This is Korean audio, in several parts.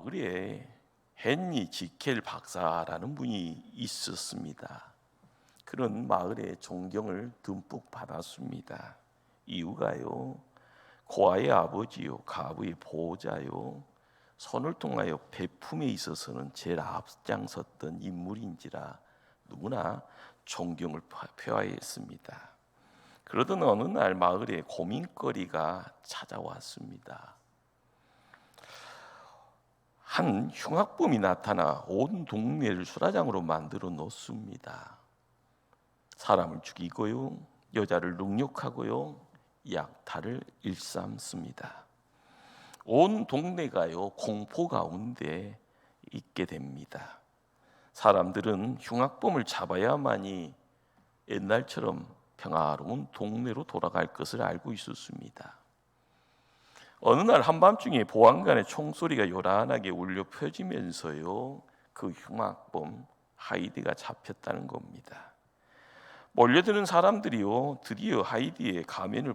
마을에 헨리 지켈 박사라는 분이 있었습니다. 그런 마을의 존경을 듬뿍 받았습니다. 이유가요, 고아의 아버지요, 가부의 보호자요, 선을 통하여 베품에 있어서는 제일 앞장섰던 인물인지라 누구나 존경을 표하였습니다. 그러던 어느 날 마을에 고민거리가 찾아왔습니다. 한 흉악범이 나타나 온 동네를 수라장으로 만들어 놓습니다. 사람을 죽이고요, 여자를 능욕하고요, 약탈을 일삼습니다. 온 동네가요 공포 가운데 있게 됩니다. 사람들은 흉악범을 잡아야만이 옛날처럼 평화로운 동네로 돌아갈 것을 알고 있었습니다. 어느 날 한밤중에 보안관의 총소리가 요란하게 울려 퍼지면서요, 그 흉악범 하이디가 잡혔다는 겁니다. 몰려드는 사람들이요, 드디어 하이디의 가면을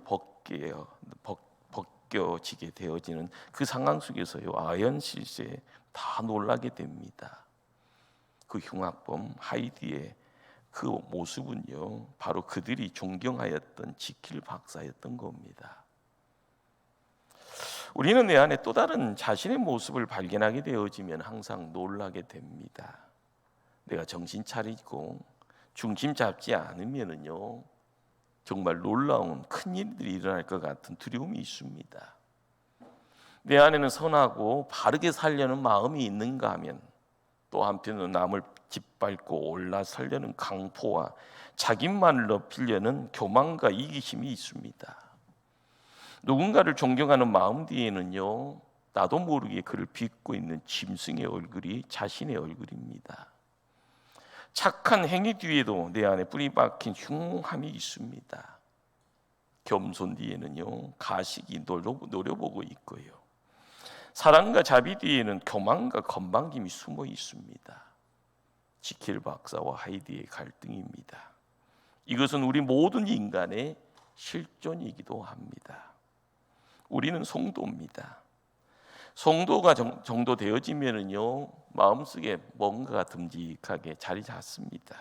벗겨지게 되어지는 그 상황 속에서요, 아연실세 다 놀라게 됩니다. 그 흉악범 하이디의 그 모습은요, 바로 그들이 존경하였던 지킬 박사였던 겁니다. 우리는 내 안에 또 다른 자신의 모습을 발견하게 되어지면 항상 놀라게 됩니다. 내가 정신 차리고 중심 잡지 않으면은요, 정말 놀라운 큰 일들이 일어날 것 같은 두려움이 있습니다. 내 안에는 선하고 바르게 살려는 마음이 있는가 하면 또 한편으로 남을 짓밟고 올라서려는 강포와 자기만을 높이려는 교만과 이기심이 있습니다. 누군가를 존경하는 마음 뒤에는요, 나도 모르게 그를 빚고 있는 짐승의 얼굴이 자신의 얼굴입니다. 착한 행위 뒤에도 내 안에 뿌리 박힌 흉함이 있습니다. 겸손 뒤에는요, 가식이 노려보고 있고요, 사랑과 자비 뒤에는 교만과 건방짐이 숨어 있습니다. 지킬 박사와 하이디의 갈등입니다. 이것은 우리 모든 인간의 실존이기도 합니다. 우리는 성도입니다. 성도가 정도 되어지면은요, 마음속에 뭔가가 듬직하게 자리 잡습니다.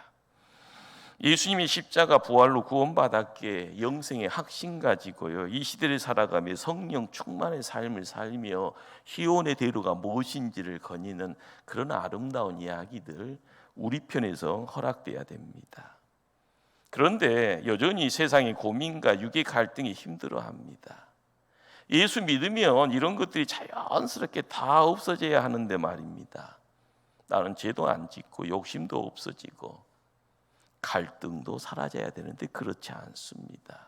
예수님이 십자가 부활로 구원받았기에 영생의 확신 가지고요, 이 시대를 살아가며 성령 충만의 삶을 살며 희원의 대로가 무엇인지를 거니는 그런 아름다운 이야기들 우리 편에서 허락돼야 됩니다. 그런데 여전히 세상의 고민과 육의 갈등이 힘들어합니다. 예수 믿으면 이런 것들이 자연스럽게 다 없어져야 하는데 말입니다. 나는 죄도 안 짓고 욕심도 없어지고 갈등도 사라져야 되는데 그렇지 않습니다.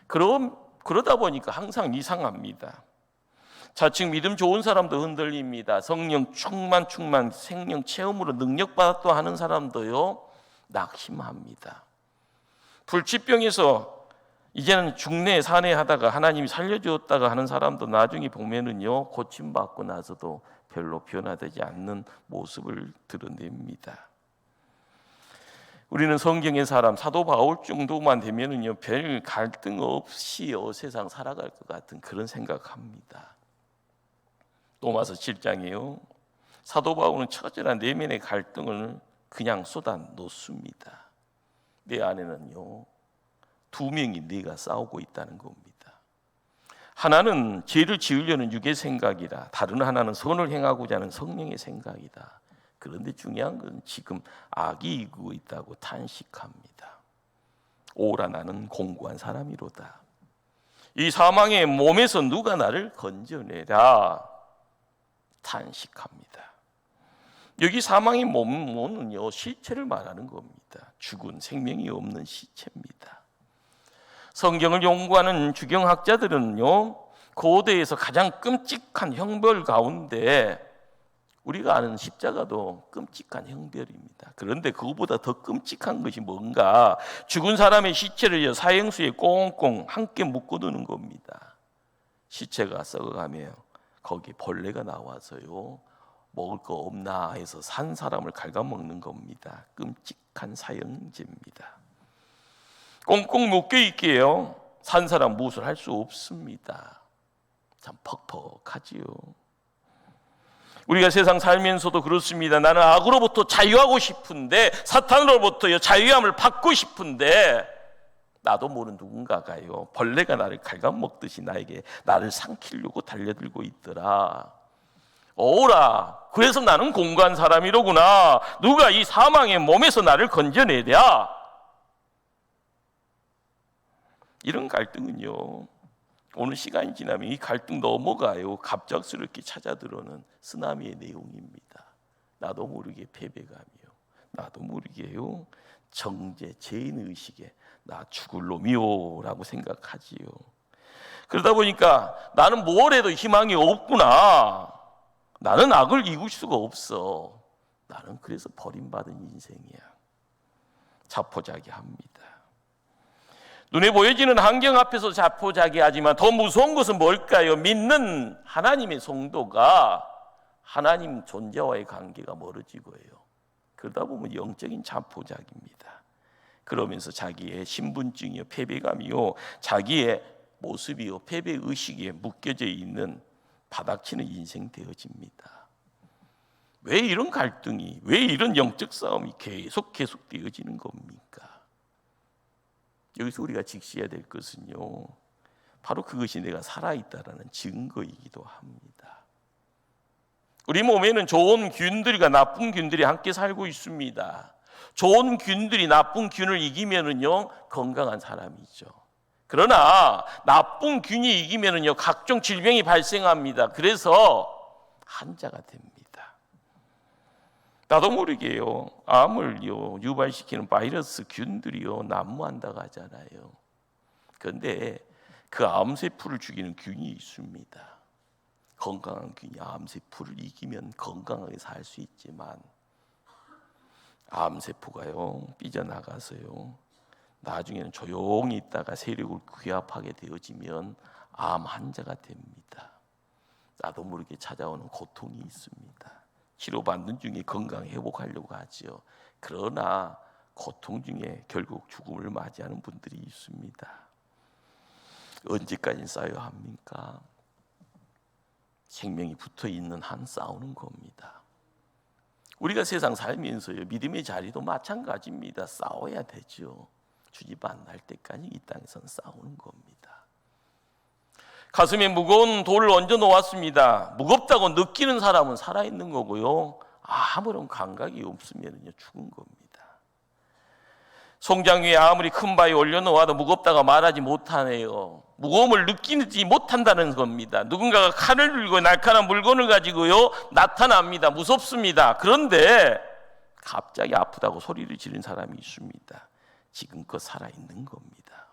그러다 보니까 항상 이상합니다. 자칭 믿음 좋은 사람도 흔들립니다. 성령 충만 생명 체험으로 능력받았다 하는 사람도요, 낙심합니다. 불치병에서 이제는 중내 산에 하다가 하나님이 살려주었다가 하는 사람도 나중에 보면은요, 고침받고 나서도 별로 변화되지 않는 모습을 드러냅니다. 우리는 성경의 사람 사도 바울 정도만 되면은요, 별 갈등 없이 세상 살아갈 것 같은 그런 생각합니다. 로마서 7장에요, 사도 바울은 처절한 내면의 갈등을 그냥 쏟아 놓습니다. 내 안에는요, 두 명이 네가 싸우고 있다는 겁니다. 하나는 죄를 지으려는 육의 생각이라, 다른 하나는 선을 행하고자 하는 성령의 생각이다. 그런데 중요한 건 지금 악이 이기고 있다고 탄식합니다. 오라 나는 공고한 사람이로다. 이 사망의 몸에서 누가 나를 건져내라 탄식합니다. 여기 사망의 몸은요, 시체를 말하는 겁니다. 죽은 생명이 없는 시체입니다. 성경을 연구하는 주경학자들은요, 고대에서 가장 끔찍한 형벌 가운데 우리가 아는 십자가도 끔찍한 형벌입니다. 그런데 그것보다 더 끔찍한 것이 뭔가, 죽은 사람의 시체를 사형수에 꽁꽁 함께 묶어두는 겁니다. 시체가 썩어가며 거기 벌레가 나와서요, 먹을 거 없나 해서 산 사람을 갉아먹는 겁니다. 끔찍한 사형제입니다. 꽁꽁 묶여있기에요, 산 사람 무엇을 할 수 없습니다. 참 퍽퍽하지요. 우리가 세상 살면서도 그렇습니다. 나는 악으로부터 자유하고 싶은데, 사탄으로부터 자유함을 받고 싶은데, 나도 모르는 누군가가요, 벌레가 나를 갉아먹듯이 나를 삼키려고 달려들고 있더라. 오라, 그래서 나는 공고한 사람이로구나. 누가 이 사망의 몸에서 나를 건져내랴. 이런 갈등은요, 오늘 시간이 지나면 이 갈등 넘어가요, 갑작스럽게 찾아들어오는 쓰나미의 내용입니다. 나도 모르게 패배감이요, 나도 모르게요, 정죄, 죄인의식에 나 죽을 놈이요 라고 생각하지요. 그러다 보니까 나는 뭘 해도 희망이 없구나. 나는 악을 이길 수가 없어. 나는 그래서 버림받은 인생이야. 자포자기합니다. 눈에 보여지는 환경 앞에서 자포자기하지만 더 무서운 것은 뭘까요? 믿는 하나님의 성도가 하나님 존재와의 관계가 멀어지고요. 그러다 보면 영적인 자포자기입니다. 그러면서 자기의 신분증이요, 패배감이요, 자기의 모습이요, 패배의식에 묶여져 있는 바닥치는 인생 되어집니다. 왜 이런 갈등이, 왜 이런 영적 싸움이 계속 되어지는 겁니까? 여기서 우리가 직시해야 될 것은요, 바로 그것이 내가 살아있다라는 증거이기도 합니다. 우리 몸에는 좋은 균들과 나쁜 균들이 함께 살고 있습니다. 좋은 균들이 나쁜 균을 이기면은요, 건강한 사람이죠. 그러나 나쁜 균이 이기면은요, 각종 질병이 발생합니다. 그래서 한자가 됩니다. 나도 모르게요, 암을요 유발시키는 바이러스 균들이요 난무한다고 하잖아요. 그런데 그 암세포를 죽이는 균이 있습니다. 건강한 균이 암세포를 이기면 건강하게 살 수 있지만, 암세포가요 삐져나가서요 나중에는 조용히 있다가 세력을 규합하게 되어지면 암 환자가 됩니다. 나도 모르게 찾아오는 고통이 있습니다. 치료받는 중에 건강 회복하려고 하지요. 그러나 고통 중에 결국 죽음을 맞이하는 분들이 있습니다. 언제까지 싸워야 합니까? 생명이 붙어있는 한 싸우는 겁니다. 우리가 세상 살면서요, 믿음의 자리도 마찬가지입니다. 싸워야 되죠. 주집 안 날 때까지 이 땅에서는 싸우는 겁니다. 가슴에 무거운 돌을 얹어 놓았습니다. 무겁다고 느끼는 사람은 살아있는 거고요, 아무런 감각이 없으면 죽은 겁니다. 송장 위에 아무리 큰 바위 올려놓아도 무겁다가 말하지 못하네요. 무거움을 느끼지 못한다는 겁니다. 누군가가 칼을 들고 날카로운 물건을 가지고요 나타납니다. 무섭습니다. 그런데 갑자기 아프다고 소리를 지른 사람이 있습니다. 지금껏 살아있는 겁니다.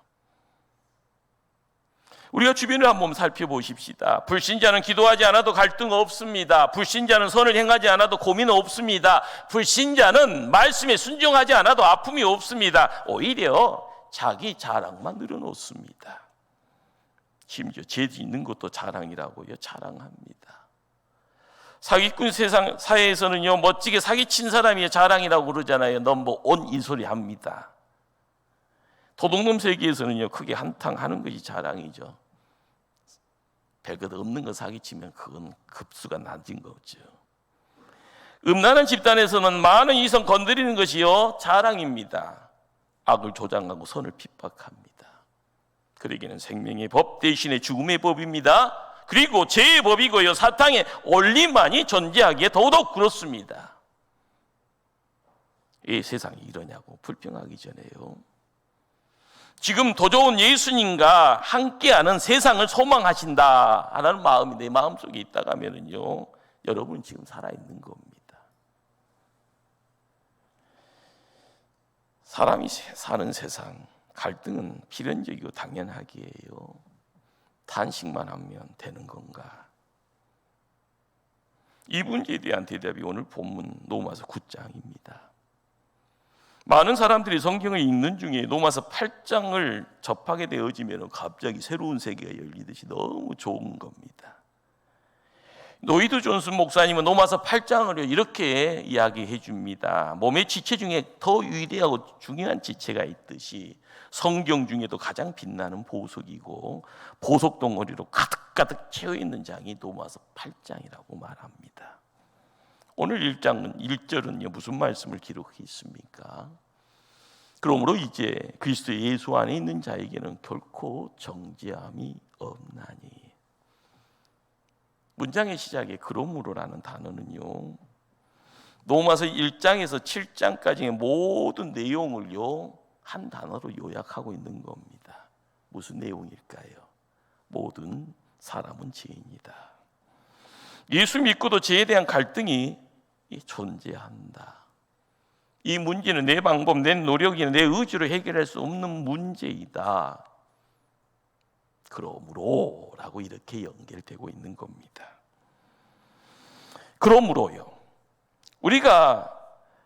우리가 주변을 한번 살펴보십시다. 불신자는 기도하지 않아도 갈등 없습니다. 불신자는 선을 행하지 않아도 고민 없습니다. 불신자는 말씀에 순종하지 않아도 아픔이 없습니다. 오히려 자기 자랑만 늘어놓습니다. 심지어 죄 짓는 것도 자랑이라고요 자랑합니다. 사기꾼 세상 사회에서는요, 멋지게 사기친 사람이 자랑이라고 그러잖아요. 넌 뭐 온 이 소리 합니다. 도둑놈 세계에서는요, 크게 한탕하는 것이 자랑이죠. 별것 없는 거 사기치면 그건 급수가 낮은 거죠. 음란한 집단에서는 많은 이성 건드리는 것이요 자랑입니다. 악을 조장하고 선을 핍박합니다. 그러기는 생명의 법 대신에 죽음의 법입니다. 그리고 죄의 법이고요, 사탄의 원리만이 존재하기에 더더욱 그렇습니다. 이 세상이 이러냐고 불평하기 전에요, 지금 더 좋은 예수님과 함께하는 세상을 소망하신다 하는 마음이 내 마음속에 있다가 하면은요, 여러분 지금 살아있는 겁니다. 사람이 사는 세상, 갈등은 필연적이고 당연하기에요. 단식만 하면 되는 건가? 이 문제에 대한 대답이 오늘 본문 로마서 9장입니다. 많은 사람들이 성경을 읽는 중에 로마서 8장을 접하게 되어지면 갑자기 새로운 세계가 열리듯이 너무 좋은 겁니다. 노이드 존슨 목사님은 로마서 8장을 이렇게 이야기해 줍니다. 몸의 지체 중에 더 위대하고 중요한 지체가 있듯이 성경 중에도 가장 빛나는 보석이고 보석 덩어리로 가득가득 채워 있는 장이 로마서 8장이라고 말합니다. 오늘 1절은 무슨 말씀을 기록했습니까? 그러므로 이제 그리스도 예수 안에 있는 자에게는 결코 정죄함이 없나니. 문장의 시작에 그러므로라는 단어는요, 로마서 1장에서 7장까지의 모든 내용을요 한 단어로 요약하고 있는 겁니다. 무슨 내용일까요? 모든 사람은 죄인이다. 예수 믿고도 죄에 대한 갈등이 존재한다. 이 문제는 내 방법, 내 노력이나 내 의지로 해결할 수 없는 문제이다. 그러므로 라고 이렇게 연결되고 있는 겁니다. 그러므로요, 우리가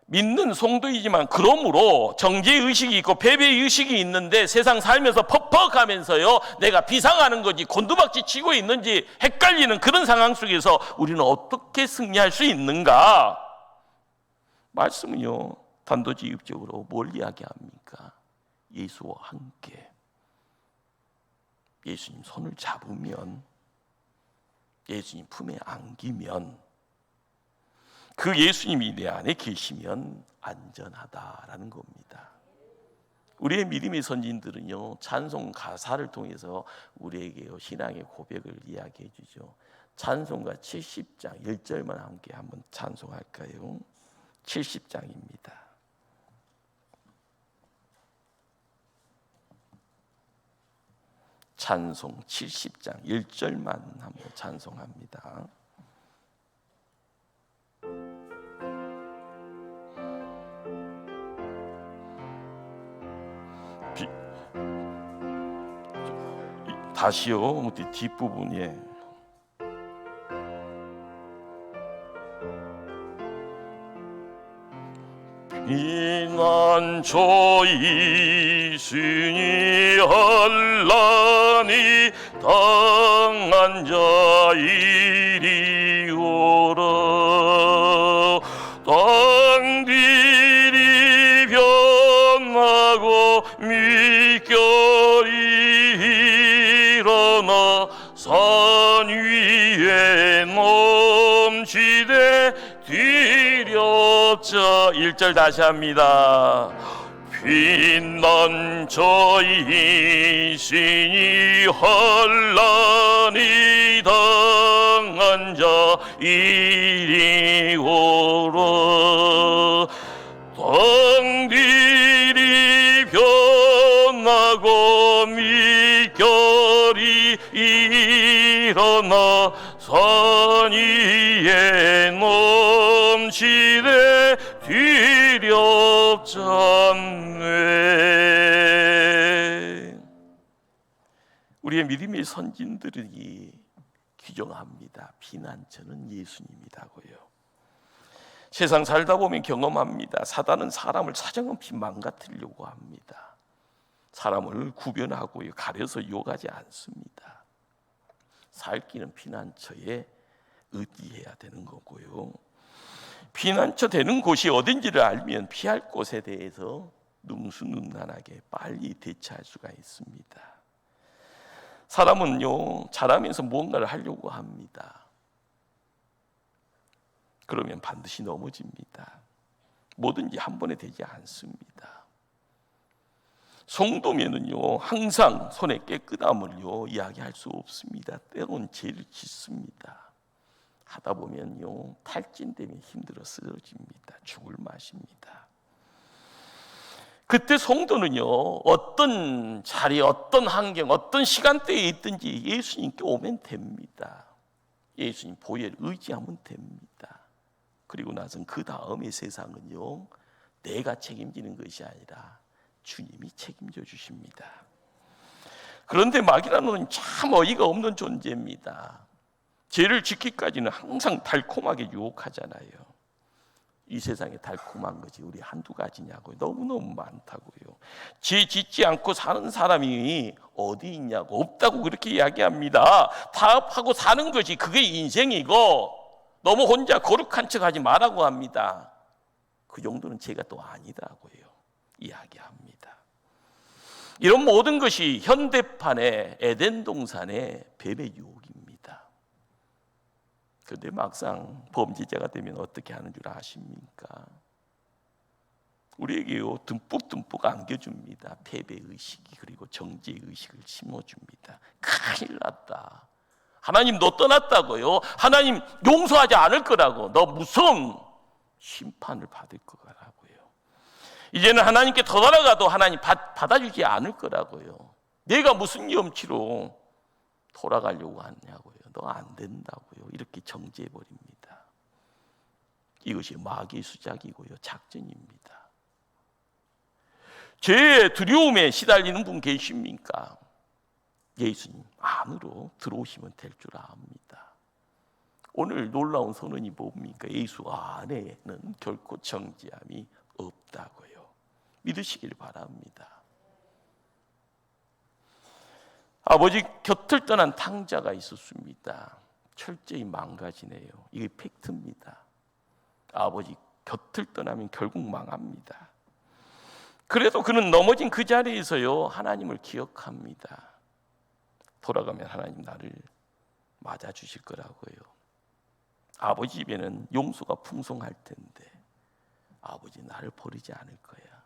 믿는 성도이지만 그러므로 정죄의식이 있고 패배의식이 있는데 세상 살면서 퍽퍽하면서요 내가 비상하는 건지 곤두박질 치고 있는지 헷갈리는 그런 상황 속에서 우리는 어떻게 승리할 수 있는가? 말씀은요 단도직입적으로 뭘 이야기합니까? 예수와 함께 예수님 손을 잡으면, 예수님 품에 안기면, 그 예수님이 내 안에 계시면 안전하다라는 겁니다. 우리의 믿음의 선진들은요 찬송 가사를 통해서 우리에게 신앙의 고백을 이야기해 주죠. 찬송가 70장 1절만 함께 한번 찬송할까요? 70장입니다. 찬송 70장 1절만 한번 찬송합니다. 다시요, 뒷부분에 피난처이시니 한란이 당한 자 이리 오라. 땅들이 변하고 물결이 일어나 산 위에 넘치되 뒤렵자. 1절 다시 합니다. 피난처이시니 한란이 당한 자 이리 오라. 땅들이 변하고 물결이 일어나 산 위에 넘치되 뒤렵지 않네. 우리의 믿음의 선진들이 규정합니다. 피난처는 예수님이라고요. 세상 살다 보면 경험합니다. 사단은 사람을 사정없이 망가뜨리려고 합니다. 사람을 구별하고요 가려서 유혹하지 않습니다. 살 길은 피난처에 의지해야 되는 거고요. 피난처 되는 곳이 어딘지를 알면 피할 곳에 대해서 능수능란하게 빨리 대처할 수가 있습니다. 사람은요 자라면서 무언가를 하려고 합니다. 그러면 반드시 넘어집니다. 뭐든지 한 번에 되지 않습니다. 성도면은요 항상 손의 깨끗함을요 이야기할 수 없습니다. 때론 죄를 짓습니다. 하다 보면요 탈진되면 힘들어 쓰러집니다. 죽을 맛입니다. 그때 성도는요 어떤 자리, 어떤 환경, 어떤 시간대에 있든지 예수님께 오면 됩니다. 예수님 보혈 의지하면 됩니다. 그리고 나선 그 다음의 세상은요 내가 책임지는 것이 아니라 주님이 책임져 주십니다. 그런데 마귀라는 참 어이가 없는 존재입니다. 죄를 짓기까지는 항상 달콤하게 유혹하잖아요. 이 세상에 달콤한 것이 우리 한두 가지냐고요. 너무너무 많다고요. 죄 짓지 않고 사는 사람이 어디 있냐고, 없다고 그렇게 이야기합니다. 타협하고 사는 것이 그게 인생이고 너무 혼자 거룩한 척하지 말라고 합니다. 그 정도는 죄가 또 아니다고요 이야기합니다. 이런 모든 것이 현대판의 에덴 동산의 뱀의 유혹입니다. 그런데 막상 범죄자가 되면 어떻게 하는 줄 아십니까? 우리에게요 듬뿍듬뿍 안겨줍니다. 패배의식이, 그리고 정죄의식을 심어줍니다. 큰일 났다, 하나님 너 떠났다고요? 하나님 용서하지 않을 거라고, 너 무서운 심판을 받을 거라고요. 이제는 하나님께 더 나아가도 하나님 받아주지 않을 거라고요. 내가 무슨 염치로 돌아가려고 하냐고요. 너 안 된다고요. 이렇게 정죄해버립니다. 이것이 마귀의 수작이고요, 작전입니다. 죄의 두려움에 시달리는 분 계십니까? 예수님 안으로 들어오시면 될 줄 압니다. 오늘 놀라운 선언이 뭡니까? 예수 안에는 결코 정죄함이 없다고요. 믿으시길 바랍니다. 아버지 곁을 떠난 탕자가 있었습니다. 철저히 망가지네요. 이게 팩트입니다. 아버지 곁을 떠나면 결국 망합니다. 그래도 그는 넘어진 그 자리에서요 하나님을 기억합니다. 돌아가면 하나님 나를 맞아주실 거라고요. 아버지 집에는 용서가 풍성할 텐데 아버지 나를 버리지 않을 거야.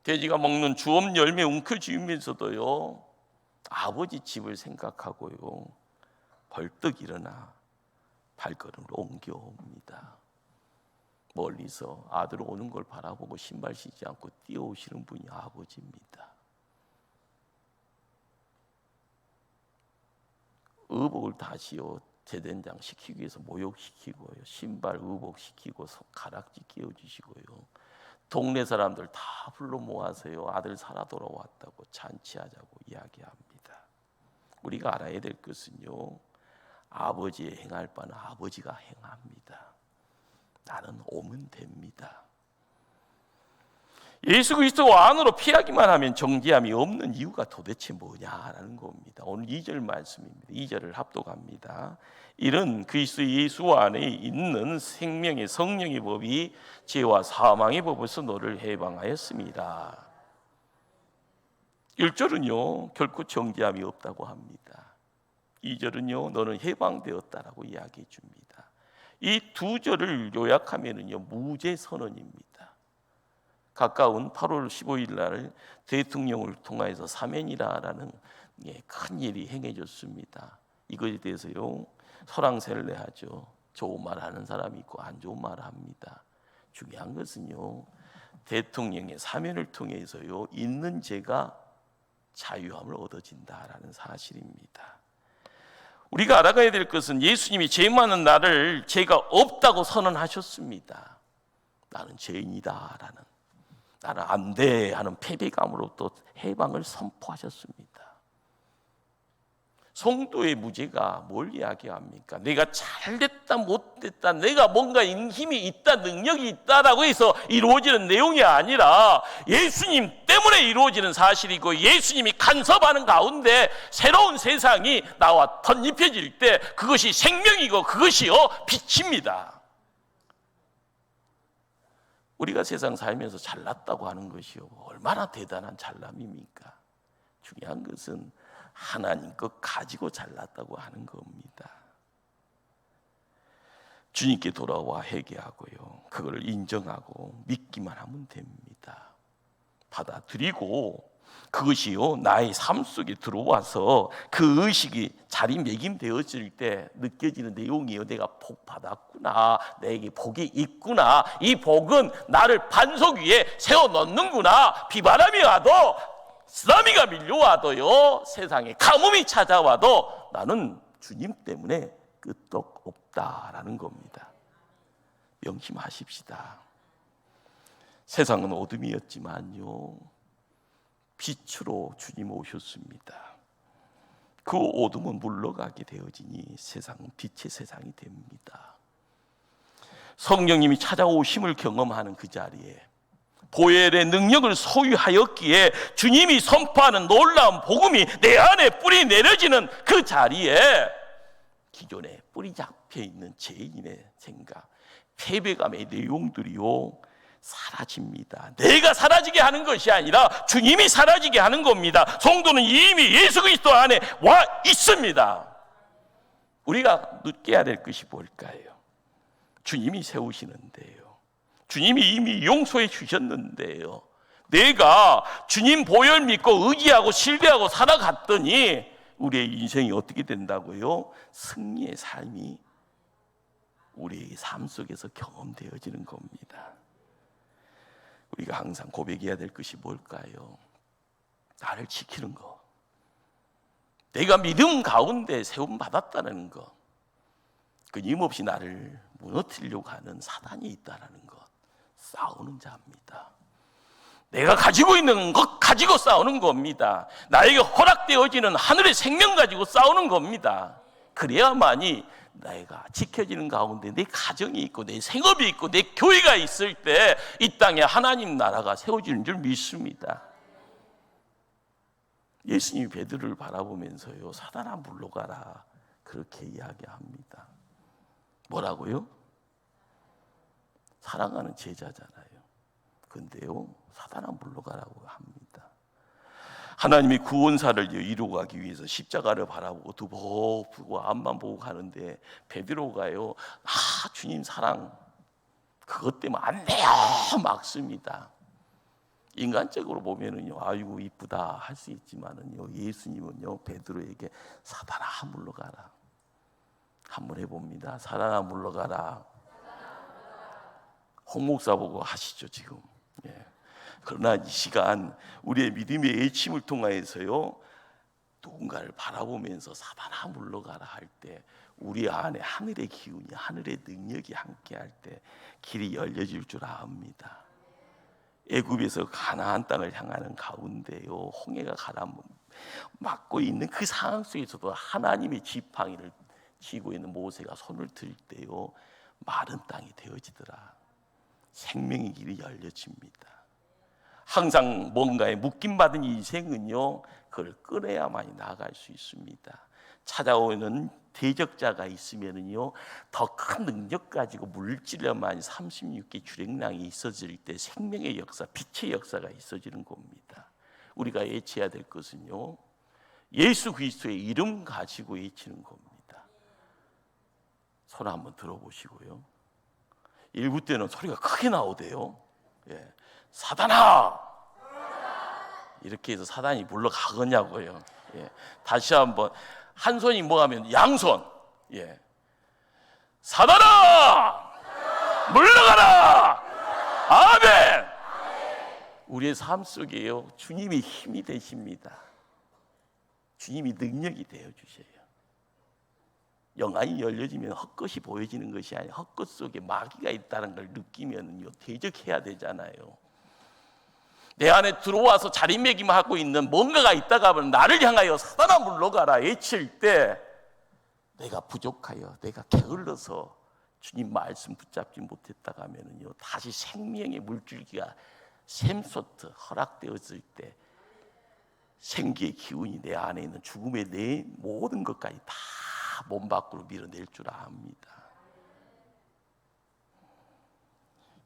돼지가 먹는 주업 열매 움켜쥐면서도요 아버지 집을 생각하고요 벌떡 일어나 발걸음을 옮겨옵니다. 멀리서 아들 오는 걸 바라보고 신발 신지 않고 뛰어오시는 분이 아버지입니다. 의복을 다시요 제된장 시키기 위해서 모욕시키고요, 신발 의복시키고 가락지 끼워주시고요, 동네 사람들 다 불러 모아서요 아들 살아 돌아왔다고 잔치하자고 이야기합니다. 우리가 알아야 될 것은요 아버지의 행할 바는 아버지가 행합니다. 나는 오면 됩니다. 예수 그리스도 안으로 피하기만 하면 정죄함이 없는 이유가 도대체 뭐냐라는 겁니다. 오늘 2절 말씀입니다. 2절을 합독합니다. 이는 그리스도 예수 안에 있는 생명의 성령의 법이 죄와 사망의 법에서 너를 해방하였습니다. 1절은요 결코 정죄함이 없다고 합니다. 2절은요 너는 해방되었다라고 이야기해 줍니다. 이 두 절을 요약하면은요 무죄 선언입니다. 가까운 8월 15일 날 대통령을 통하여서 사면이라는 큰 일이 행해졌습니다. 이것에 대해서요 설왕설래 하죠. 좋은 말 하는 사람이 있고 안 좋은 말을 합니다. 중요한 것은요 대통령의 사면을 통해서요 있는 죄가 자유함을 얻어진다라는 사실입니다. 우리가 알아가야 될 것은 예수님이 죄 많은 나를 죄가 없다고 선언하셨습니다. 나는 죄인이다라는, 나는 안 돼 하는 패배감으로부터 해방을 선포하셨습니다. 성도의 무죄가 뭘 이야기합니까? 내가 잘됐다 못됐다, 내가 뭔가 힘이 있다 능력이 있다라고 해서 이루어지는 내용이 아니라 예수님 때문에 이루어지는 사실이고, 예수님이 간섭하는 가운데 새로운 세상이 나와 덧입혀질 때 그것이 생명이고 그것이요 빛입니다. 우리가 세상 살면서 잘났다고 하는 것이요 얼마나 대단한 잘남입니까? 중요한 것은 하나님 것 가지고 잘났다고 하는 겁니다. 주님께 돌아와 회개하고요 그걸 인정하고 믿기만 하면 됩니다. 받아들이고 그것이요 나의 삶 속에 들어와서 그 의식이 자리매김되어질 때 느껴지는 내용이요 내가 복 받았구나, 내게 복이 있구나, 이 복은 나를 반석 위에 세워놓는구나. 비바람이 와도 쓰나미가 밀려와도요 세상에 가뭄이 찾아와도 나는 주님 때문에 끄떡 없다라는 겁니다. 명심하십시다. 세상은 어둠이었지만요 빛으로 주님 오셨습니다. 그 어둠은 물러가게 되어지니 세상은 빛의 세상이 됩니다. 성령님이 찾아오심을 경험하는 그 자리에 보혈의 능력을 소유하였기에 주님이 선포하는 놀라운 복음이 내 안에 뿌리 내려지는 그 자리에 기존에 뿌리 잡혀있는 죄인의 생각, 패배감의 내용들이요 사라집니다. 내가 사라지게 하는 것이 아니라 주님이 사라지게 하는 겁니다. 성도는 이미 예수 그리스도 안에 와 있습니다. 우리가 느껴야 될 것이 뭘까요? 주님이 세우시는데요. 주님이 이미 용서해 주셨는데요. 내가 주님 보혈 믿고 의지하고 신뢰하고 살아갔더니 우리의 인생이 어떻게 된다고요? 승리의 삶이 우리의 삶 속에서 경험되어지는 겁니다. 우리가 항상 고백해야 될 것이 뭘까요? 나를 지키는 것, 내가 믿음 가운데 세움받았다는 것, 끊임없이 나를 무너뜨리려고 하는 사단이 있다는 것, 싸우는 자입니다. 내가 가지고 있는 것 가지고 싸우는 겁니다. 나에게 허락되어지는 하늘의 생명 가지고 싸우는 겁니다. 그래야만이 내가 지켜지는 가운데 내 가정이 있고 내 생업이 있고 내 교회가 있을 때 이 땅에 하나님 나라가 세워지는 줄 믿습니다. 예수님이 베드로를 바라보면서요, 사단아 물러가라, 그렇게 이야기합니다. 뭐라고요? 사랑하는 제자잖아요. 근데요, 사단아 물러가라고 합니다. 하나님이 구원사를 이루어가기 위해서 십자가를 바라보고 두고두고 앞만 보고 가는데 베드로가요, 주님 사랑 그것 때문에 안 돼요 막습니다. 인간적으로 보면은요, 아이고 이쁘다 할 수 있지만은요, 예수님은요 베드로에게 사단아 물러가라. 한번 해봅니다. 사단아 물러가라. 홍 목사 보고 하시죠 지금. 예. 그러나 이 시간 우리의 믿음의 애침을 통하여서요, 누군가를 바라보면서 사단아 물러가라 할 때 우리 안에 하늘의 기운이, 하늘의 능력이 함께할 때 길이 열려질 줄 압니다. 애굽에서 가나안 땅을 향하는 가운데요, 홍해가 가라막고 있는 그 상황 속에서도 하나님의 지팡이를 쥐고 있는 모세가 손을 들 때요, 마른 땅이 되어지더라. 생명의 길이 열려집니다. 항상 뭔가에 묶임받은 인생은요, 그걸 꺼내야만이 나아갈 수 있습니다. 찾아오는 대적자가 있으면은요, 더 큰 능력 가지고 물질려만 36개 주랭랑이 있어질 때 생명의 역사, 빛의 역사가 있어지는 겁니다. 우리가 외쳐야 될 것은요, 예수 그리스도의 이름 가지고 외치는 겁니다. 손 한번 들어보시고요. 일부 때는 소리가 크게 나오대요. 예. 사단아! 이렇게 해서 사단이 물러가겠냐고요. 예. 다시 한번, 한 손이 뭐 하면 양손. 예. 사단아! 물러가라! 아멘! 우리의 삶 속에요, 주님이 힘이 되십니다. 주님이 능력이 되어주세요. 영안이 열려지면 헛것이 보여지는 것이 아니라 헛것 속에 마귀가 있다는 걸 느끼면요, 대적해야 되잖아요. 내 안에 들어와서 자리매김하고 있는 뭔가가 있다가 하면 나를 향하여 사단아 물러가라 외칠 때 내가 부족하여 내가 게을러서 주님 말씀 붙잡지 못했다가 하면요, 다시 생명의 물줄기가 샘솟듯 허락되었을 때 생기의 기운이 내 안에 있는 죽음의 내 모든 것까지 다 몸 밖으로 밀어낼 줄 압니다.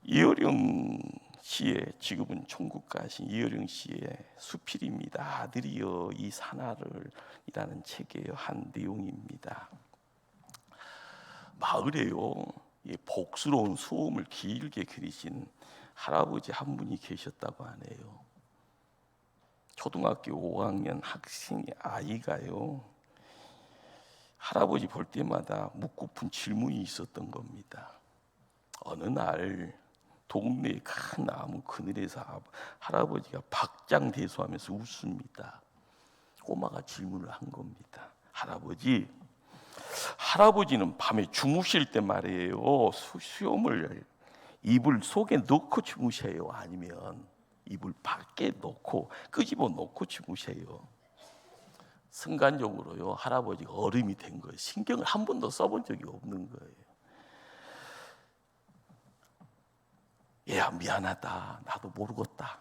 이어령 시의, 지금은 천국 가신 이어령 시의 수필입니다. 아들이여 이 산하를 이라는 책의 한 내용입니다. 마을에요, 복스러운 수음을 길게 그리신 할아버지 한 분이 계셨다고 하네요. 초등학교 5학년 학생의 아이가요, 할아버지 볼 때마다 묻고픈 질문이 있었던 겁니다. 어느 날 동네의 큰 나무 그늘에서 할아버지가 박장대소하면서 웃습니다. 꼬마가 질문을 한 겁니다. 할아버지는 밤에 주무실 때 말이에요, 수염을 이불 속에 넣고 주무셔요? 아니면 이불 밖에 넣고 끄집어 놓고 주무셔요? 순간적으로요, 할아버지가 얼음이 된 거예요. 신경을 한 번도 써본 적이 없는 거예요. 얘야 미안하다, 나도 모르겠다,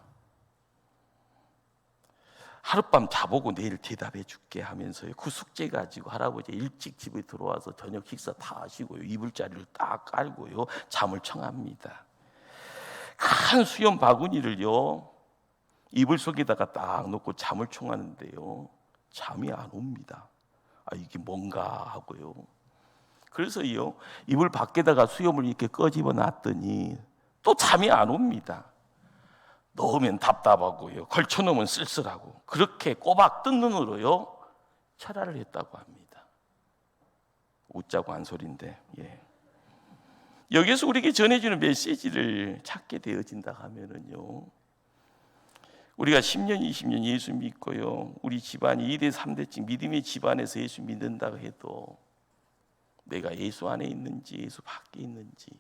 하룻밤 자보고 내일 대답해 줄게 하면서요, 그 숙제 가지고 할아버지 일찍 집에 들어와서 저녁 식사 다 하시고요, 이불자리를 딱 깔고요 잠을 청합니다. 큰 수염 바구니를요 이불 속에다가 딱 놓고 잠을 청하는데요, 잠이 안 옵니다. 이게 뭔가 하고요, 그래서요, 이불 밖에다가 수염을 이렇게 꺼집어 놨더니 또 잠이 안 옵니다. 넣으면 답답하고요, 걸쳐놓으면 쓸쓸하고, 그렇게 꼬박 뜬 눈으로요 철야를 했다고 합니다. 웃자고 한 소리인데, 여기서 우리에게 전해주는 메시지를 찾게 되어진다 하면은요, 우리가 10년, 20년 예수 믿고요, 우리 집안이 2대, 3대씩 믿음의 집안에서 예수 믿는다고 해도 내가 예수 안에 있는지 예수 밖에 있는지,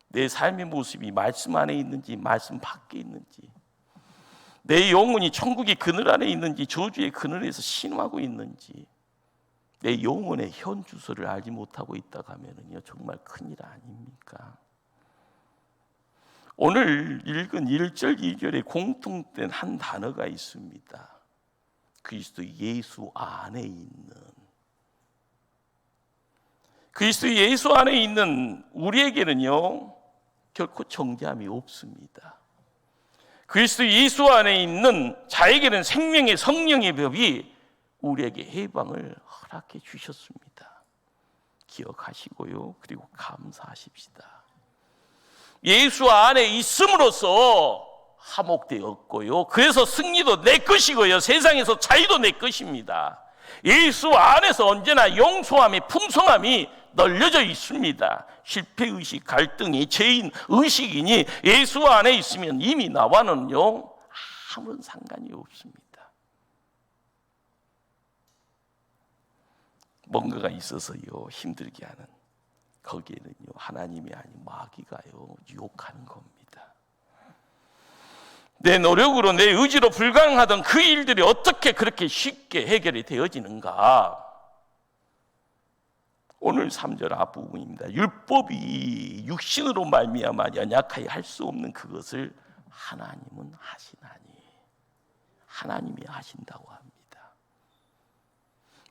내 삶의 모습이 말씀 안에 있는지 말씀 밖에 있는지, 내 영혼이 천국의 그늘 안에 있는지 저주의 그늘에서 신음하고 있는지, 내 영혼의 현 주소를 알지 못하고 있다고 하면은요, 정말 큰일 아닙니까? 오늘 읽은 1절, 2절에 공통된 한 단어가 있습니다. 그리스도 예수 안에 있는. 그리스도 예수 안에 있는 우리에게는요, 결코 정죄함이 없습니다. 그리스도 예수 안에 있는 자에게는 생명의 성령의 법이 우리에게 해방을 허락해 주셨습니다. 기억하시고요, 그리고 감사하십시다. 예수 안에 있음으로써 화목되었고요, 그래서 승리도 내 것이고요, 세상에서 자유도 내 것입니다. 예수 안에서 언제나 용서함이, 풍성함이 널려져 있습니다. 실패의식, 갈등이, 죄인 의식이니 예수 안에 있으면 이미 나와는요 아무런 상관이 없습니다. 뭔가가 있어서요 힘들게 하는, 거기에는요 하나님이 아닌 마귀가요 유혹하는 겁니다. 내 노력으로, 내 의지로 불가능하던 그 일들이 어떻게 그렇게 쉽게 해결이 되어지는가? 오늘 3절 앞부분입니다. 율법이 육신으로 말미암아 연약하여 할 수 없는 그것을 하나님은 하시나니, 하나님이 하신다고 합니다.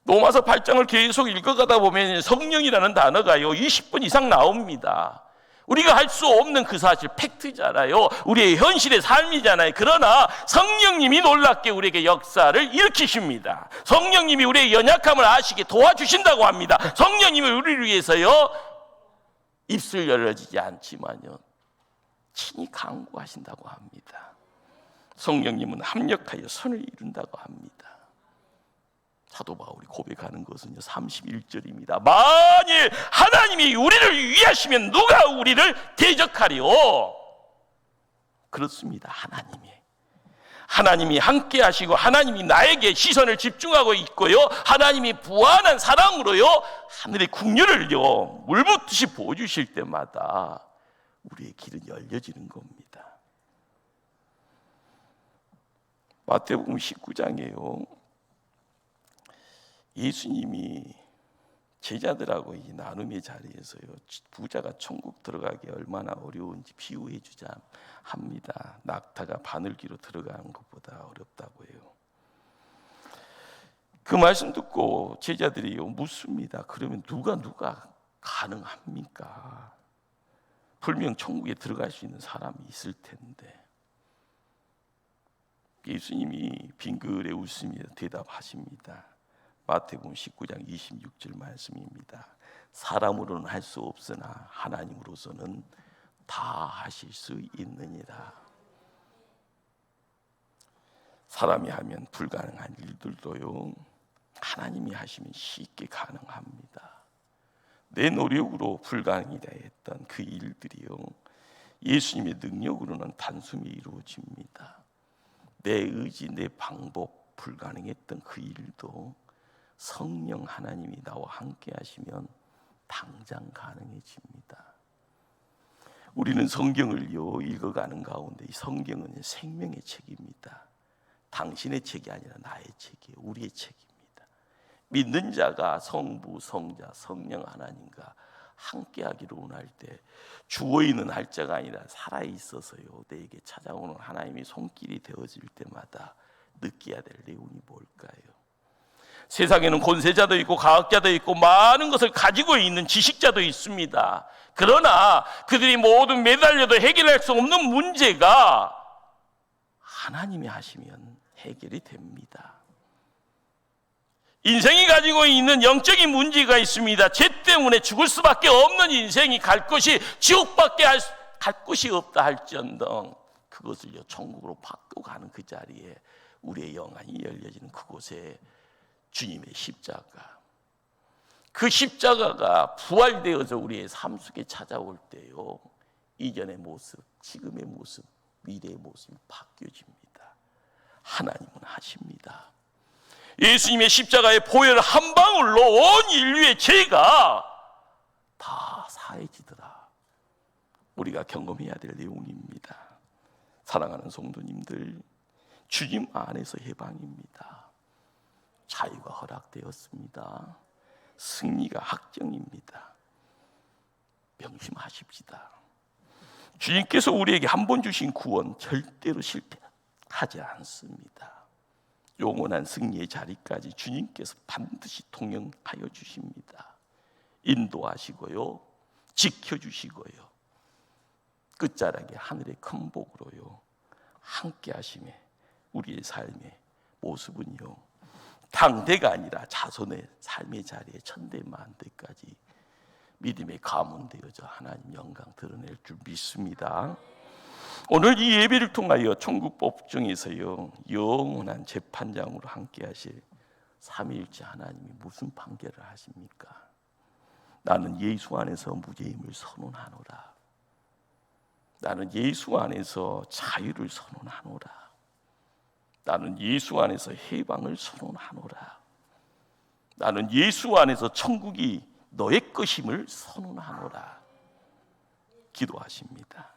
로마서 8장을 계속 읽어가다 보면 성령이라는 단어가요 20번 이상 나옵니다. 우리가 할 수 없는 그 사실, 팩트잖아요. 우리의 현실의 삶이잖아요. 그러나 성령님이 놀랍게 우리에게 역사를 일으키십니다. 성령님이 우리의 연약함을 아시게 도와주신다고 합니다. 성령님이 우리를 위해서요 입술 열어지지 않지만요 친히 강구하신다고 합니다. 성령님은 합력하여 선을 이룬다고 합니다. 사도 바울이 고백하는 것은요 31절입니다. 만일 하나님이 우리를 위하시면 누가 우리를 대적하리요? 그렇습니다. 하나님이 함께 하시고, 하나님이 나에게 시선을 집중하고 있고요, 하나님이 부한한 사랑으로요 하늘의 국률을요 물붓듯이 보여주실 때마다 우리의 길은 열려지는 겁니다. 마태복음 19장에요 예수님이 제자들하고 이 나눔의 자리에서요 부자가 천국 들어가기 얼마나 어려운지 비유해 주자 합니다. 낙타가 바늘기로 들어가는 것보다 어렵다고 해요. 그 말씀 듣고 제자들이요 묻습니다. 그러면 누가 가능합니까? 분명 천국에 들어갈 수 있는 사람이 있을 텐데. 예수님이 빙그레 웃으며 대답하십니다. 마태복음 19장 26절 말씀입니다. 사람으로는 할 수 없으나 하나님으로서는 다 하실 수 있느니라. 사람이 하면 불가능한 일들도요 하나님이 하시면 쉽게 가능합니다. 내 노력으로 불가능이다 했던 그 일들이요 예수님의 능력으로는 단숨에 이루어집니다. 내 의지, 내 방법 불가능했던 그 일도 성령 하나님이 나와 함께 하시면 당장 가능해집니다. 우리는 성경을요 읽어가는 가운데 이 성경은 생명의 책입니다. 당신의 책이 아니라 나의 책이에요. 우리의 책입니다. 믿는 자가 성부, 성자, 성령 하나님과 함께하기를 원할 때 죽어있는 날짜가 아니라 살아있어서요 내게 찾아오는 하나님의 손길이 되어질 때마다 느껴야 될 내용이 뭘까요? 세상에는 권세자도 있고 과학자도 있고 많은 것을 가지고 있는 지식자도 있습니다. 그러나 그들이 모두 매달려도 해결할 수 없는 문제가 하나님이 하시면 해결이 됩니다. 인생이 가지고 있는 영적인 문제가 있습니다. 죄 때문에 죽을 수밖에 없는 인생이 갈 것이 지옥밖에 갈 곳이 없다 할지언정 그것을 천국으로 바꿔가는 그 자리에 우리의 영안이 열려지는 그곳에 주님의 십자가, 그 십자가가 부활되어서 우리의 삶 속에 찾아올 때요, 이전의 모습, 지금의 모습, 미래의 모습이 바뀌어집니다. 하나님은 하십니다. 예수님의 십자가의 보혈 한 방울로 온 인류의 죄가 다 사해지더라. 우리가 경험해야 될 내용입니다. 사랑하는 성도님들, 주님 안에서 해방입니다. 자유가 허락되었습니다. 승리가 확정입니다. 명심하십시다. 주님께서 우리에게 한 번 주신 구원 절대로 실패하지 않습니다. 영원한 승리의 자리까지 주님께서 반드시 동행하여 주십니다. 인도하시고요, 지켜주시고요, 끝자락에 하늘의 큰 복으로요 함께 하심에 우리의 삶의 모습은요 당대가 아니라 자손의 삶의 자리에 천대만대까지 믿음의 가문 되어져 하나님 영광 드러낼 줄 믿습니다. 오늘 이 예배를 통하여 천국 법정에서요 영원한 재판장으로 함께 하실 삼위일체 하나님이 무슨 판결을 하십니까? 나는 예수 안에서 무죄임을 선언하노라. 나는 예수 안에서 자유를 선언하노라. 나는 예수 안에서 해방을 선언하노라. 나는 예수 안에서 천국이 너의 것임을 선언하노라. 기도하십니다.